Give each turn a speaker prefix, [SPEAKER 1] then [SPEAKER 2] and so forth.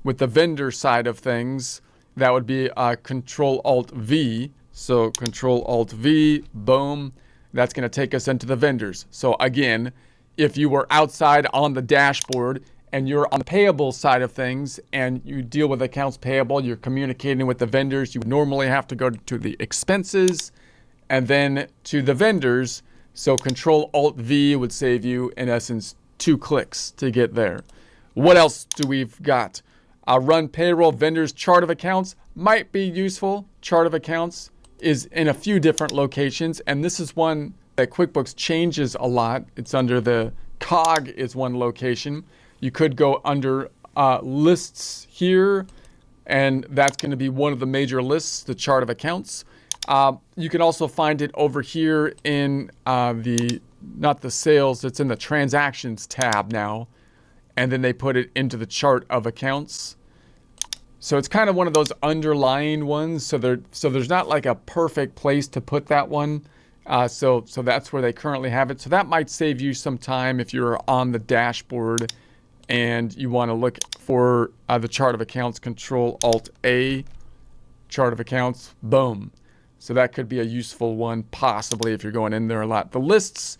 [SPEAKER 1] with the vendor side of things, that would be Control-Alt-V. So Control-Alt-V, boom. That's going to take us into the vendors. So again, if you were outside on the dashboard and you're on the payable side of things and you deal with accounts payable, you're communicating with the vendors, you would normally have to go to the expenses and then to the vendors. So Control-Alt-V would save you, in essence, 2 clicks to get there. What else do we've got? Run payroll vendors chart of accounts might be useful. Chart of accounts is in a few different locations, and this is one that QuickBooks changes a lot. It's under the cog is one location. You could go under lists here, and that's going to be one of the major lists, the chart of accounts. You can also find it over here in not the sales, it's in the transactions tab now, and then they put it into the chart of accounts. So it's kind of one of those underlying ones. So there's not like a perfect place to put that one. So that's where they currently have it. So that might save you some time if you're on the dashboard and you want to look for the chart of accounts. Control-Alt-A, chart of accounts, boom. So that could be a useful one possibly if you're going in there a lot. The lists